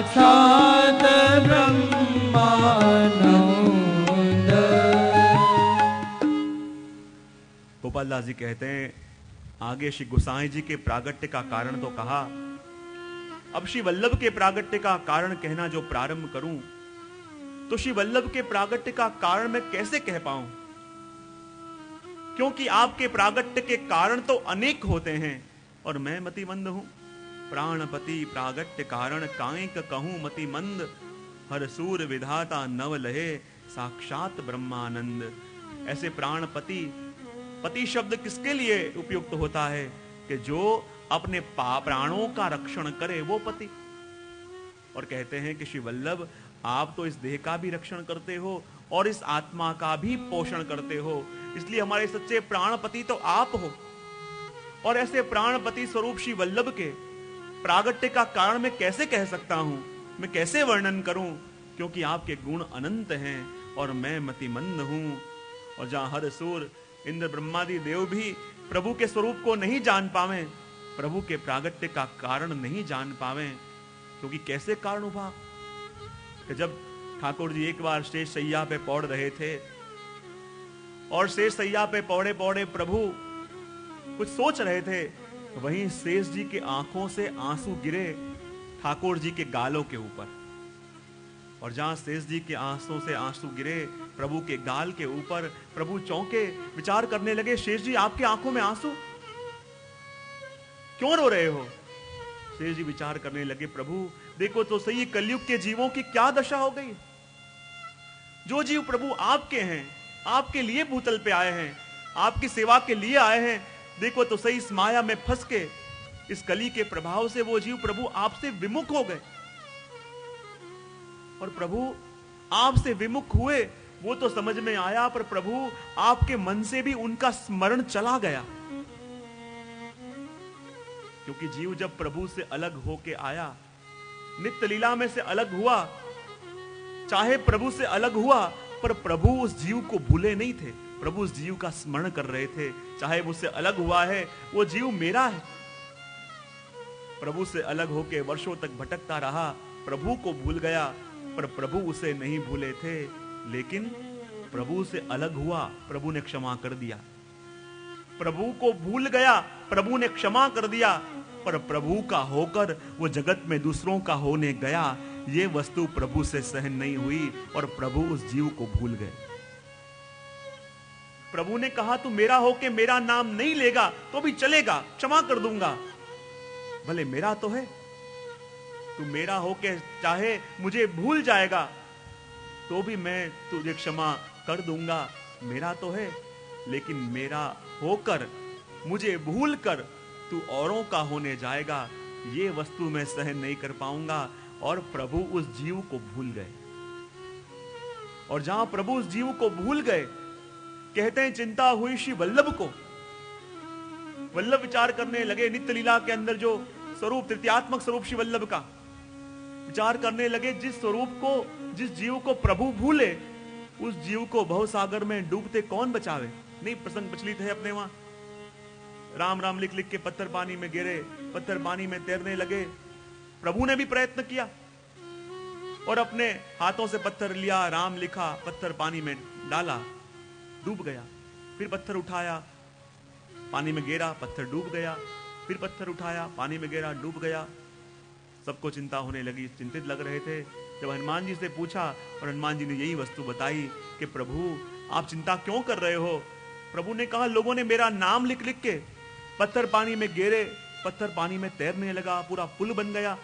साक्षात ब्रह्मानंद। गोपाल दास जी कहते हैं, आगे श्री गोसाई जी के प्रागट्य का कारण तो कहा, अब श्री वल्लभ के प्रागट्य का कारण कहना जो प्रारंभ करूं, तो श्री वल्लभ के प्रागट्य का कारण मैं कैसे कह पाऊं? क्योंकि आपके प्रागट्य के कारण तो अनेक होते हैं और मैं मतिमंद हूं। प्राणपति प्रागट्य कारण कांक कहूं मतिमंद, हर सूर विधाता नव लहे साक्षात ब्रह्मानंद। ऐसे प्राणपति, पति शब्द किसके लिए उपयुक्त होता है? कि जो अपने प्राणों का रक्षण करे वो पति। और कहते हैं कि श्री वल्लभ आप तो इस देह का भी रक्षण करते हो और इस आत्मा का भी पोषण करते हो, इसलिए हमारे सच्चे प्राणपति तो आप हो। और ऐसे प्राणपति स्वरूप श्री वल्लभ के प्रागट्य का कारण मैं कैसे कह सकता हूं, मैं कैसे वर्णन करूं? क्योंकि आपके गुण अनंत हैं और मैं मतिमंद हूं। और जहां हर सूर इंद्र ब्रह्मादि देव भी प्रभु के स्वरूप को नहीं जान पावे, प्रभु के प्रागट्य का कारण नहीं जान पावे, क्योंकि कैसे कारण हुआ कि जब ठाकुर जी एक बार शेष सैया पे पौड़ रहे थे और शेष सैया पे पौड़े पौड़े प्रभु कुछ सोच रहे थे, वहीं शेष जी के आंखों से आंसू गिरे ठाकुर जी के गालों के ऊपर। और जहां शेष जी के आंसू से आंसू गिरे प्रभु के गाल के ऊपर, प्रभु चौंके, विचार करने लगे, शेष जी आपकी आंखों में आंसू, क्यों रो रहे हो? शेष जी विचार करने लगे, प्रभु देखो तो सही कलयुग के जीवों की क्या दशा हो गई। जो जीव प्रभु आपके हैं, आपके लिए भूतल पे आए हैं, आपकी सेवा के लिए आए हैं, देखो तो सही इस माया में फंस के, इस कली के प्रभाव से वो जीव प्रभु आपसे विमुख हो गए। और प्रभु आपसे विमुख हुए वो तो समझ में आया, पर प्रभु आपके मन से भी उनका स्मरण चला गया। क्योंकि जीव जब प्रभु से अलग होके आया, नित्य लीला में से अलग हुआ, चाहे प्रभु से अलग हुआ, पर प्रभु उस जीव को भूले नहीं थे, प्रभु उस जीव का स्मरण कर रहे थे। चाहे मुझसे अलग हुआ है, वो जीव मेरा है। प्रभु से अलग होके वर्षों तक भटकता रहा, प्रभु को भूल गया, पर प्रभु उसे नहीं भूले थे। लेकिन प्रभु से अलग हुआ, प्रभु ने क्षमा कर दिया। प्रभु को भूल गया, प्रभु ने क्षमा कर दिया, पर प्रभु का होकर वो जगत में दूसरों का होने गया, ये वस्तु प्रभु से सहन नहीं हुई और प्रभु उस जीव को भूल गए। प्रभु ने कहा तू मेरा होके मेरा नाम नहीं लेगा तो भी चलेगा, क्षमा कर दूंगा, भले मेरा तो है। तू मेरा होके चाहे मुझे भूल जाएगा तो भी मैं तुझे क्षमा कर दूंगा, मेरा तो है। लेकिन मेरा होकर मुझे भूल कर तू औरों का होने जाएगा, ये वस्तु मैं सहन नहीं कर पाऊंगा। और प्रभु उस जीव को भूल गए। और जहां प्रभु उस जीव को भूल गए, कहते हैं चिंता हुई श्री वल्लभ को। वल्लभ विचार करने लगे, नित्य लीला के अंदर जो स्वरूप, तृतीयात्मक स्वरूप श्री वल्लभ का विचार करने लगे। जिस स्वरूप को, जिस जीव को प्रभु भूले, उस जीव को भवसागर में डूबते कौन बचावे? नहीं, प्रसंग प्रचलित है अपने वहां, राम राम लिख लिख के पत्थर पानी में गिरे, पत्थर पानी में तैरने लगे। प्रभु ने भी प्रयत्न किया और अपने हाथों से पत्थर लिया, राम लिखा, पत्थर पानी में डाला, डूब गया। फिर पत्थर उठाया, पानी में गिरा, पत्थर डूब गया। फिर पत्थर उठाया, पानी में गिरा, डूब गया। सबको चिंता होने लगी, चिंतित लग रहे थे। जब हनुमान जी से पूछा और हनुमान जी ने यही वस्तु बताई कि प्रभु आप चिंता क्यों कर रहे हो? प्रभु ने कहा लोगों ने मेरा नाम लिख लिख के पत्थर पानी में गिरे, पत्थर पानी में तैरने लगा, पूरा पुल बन गया।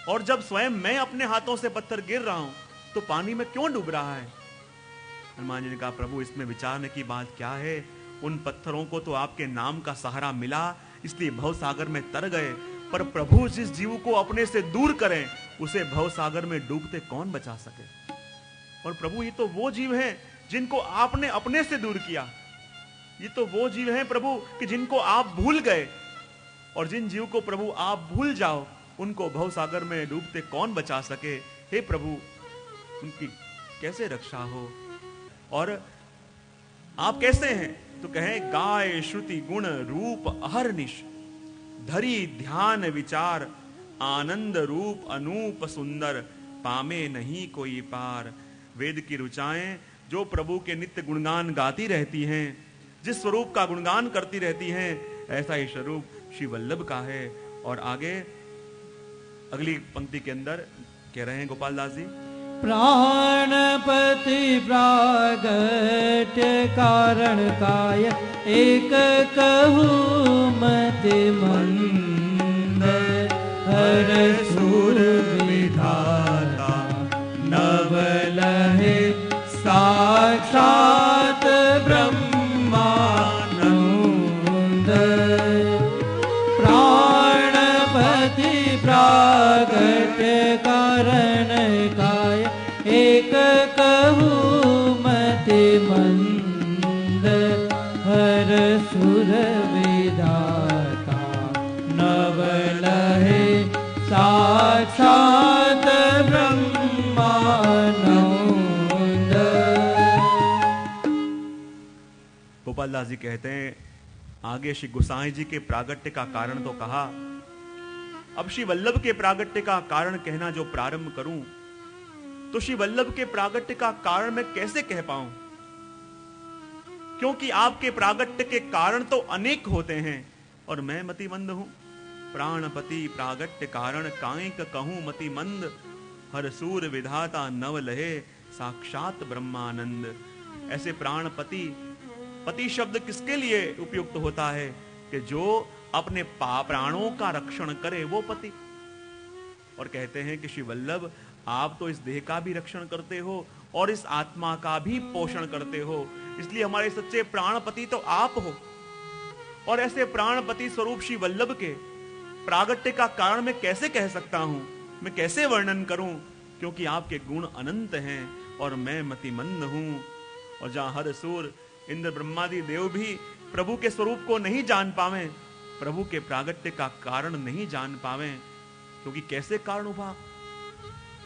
और जब स्वयं मैं अपने हाथों से पत्थर गिर रहा हूं तो पानी में क्यों डूब रहा है? हनुमान जी ने कहा प्रभु इसमें विचारने की बात क्या है? उन पत्थरों को तो आपके नाम का सहारा मिला, इसलिए भवसागर में तर गए। पर प्रभु जिस जीव को अपने से दूर करें, उसे भवसागर में डूबते कौन बचा सके? और प्रभु ये तो वो जीव हैं जिनको आपने अपने से दूर किया। ये तो वो जीव हैं प्रभु कि जिनको आप भूल गए। और जिन जीव को प्रभु आप भूल जाओ, उनको भवसागर में डूबते कौन बचा सके? हे प्रभु उनकी कैसे रक्षा हो? और आप कैसे हैं? तो कहें गाय श्रुति गुण रूप अहरनिश, धरी ध्यान विचार, आनंद रूप अनूप सुंदर, पामे नहीं कोई पार। वेद की ऋचाएं जो प्रभु के नित्य गुणगान गाती रहती हैं, जिस स्वरूप का गुणगान करती रहती हैं, ऐसा ही स्वरूप श्री वल्लभ का है। और आगे अगली पंक्ति के अंदर कह रहे हैं गोपाल दास जी, प्राणपति प्रागट्य कारण काय, एक कहूँ मति मंद, हर सुर विधाता नवल है, साक्षात ब्रह्मानंद। प्राणपति प्रागट्य कारण काय, एक कहूँ मति मंद, हर सुर विधाता नवल है, साक्षात ब्रह्मानंद। गोपाल दास जी कहते हैं, आगे श्री गोसाई जी के प्रागट्य का कारण तो कहा, अब श्री वल्लभ के प्रागट्य का कारण कहना जो प्रारंभ करूं, तो श्री वल्लभ के प्रागट्य का कारण मैं कैसे कह पाऊं? क्योंकि आपके प्रागट्य के कारण तो अनेक होते हैं और मैं मतिमंद हूं। प्राणपति प्रागट्य कारण कांक कहूं मतिमंद, हर सूर विधाता नव लहे, साक्षात ब्रह्मानंद। ऐसे प्राणपति, पति शब्द किसके लिए उपयुक्त होता है? कि जो अपने प्राणों का रक्षण करे वो पति। और कहते हैं कि श्री वल्लभ आप तो इस देह का भी रक्षण करते हो और इस आत्मा का भी पोषण करते हो, इसलिए हमारे सच्चे प्राणपति तो आप हो। और ऐसे प्राणपति स्वरूप श्री वल्लभ के प्रागट्य का कारण मैं कैसे कह सकता हूं, मैं कैसे वर्णन करूं? क्योंकि आपके गुण अनंत हैं और मैं मतिमंद हूं। और जहां हर सूर इंद्र ब्रह्मादि देव भी प्रभु के स्वरूप को नहीं जान पावे, प्रभु के प्रागट्य का कारण नहीं जान पावे, क्योंकि कैसे कारण हुआ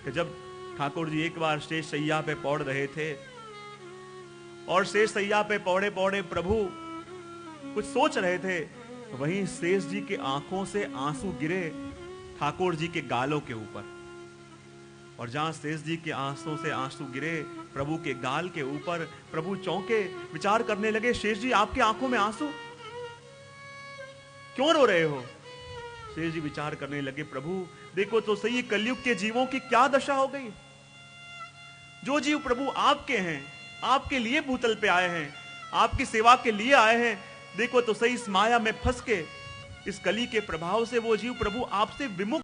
कि जब ठाकुर जी एक बार शेष सैया पे पौड़ रहे थे और शेष सैया पे पौड़े पौड़े प्रभु कुछ सोच रहे थे, वहीं शेष जी के आंखों से आंसू गिरे ठाकुर जी के गालों के ऊपर। और जहां शेष जी के आंसू से आंसू गिरे प्रभु के गाल के ऊपर, प्रभु चौंके, विचार करने लगे, शेष जी आपकी आंखों में आंसू क्यों रो रहे हो? शेष जी विचार करने लगे, प्रभु देखो तो सही कलयुग के जीवों की क्या दशा हो गई। जो जीव प्रभु आपके हैं, आपके लिए भूतल पे आए हैं, आपकी सेवा के लिए आए हैं, देखो तो सही इस माया में फंस के, इस कली के प्रभाव से वो जीव प्रभु आपसे विमुख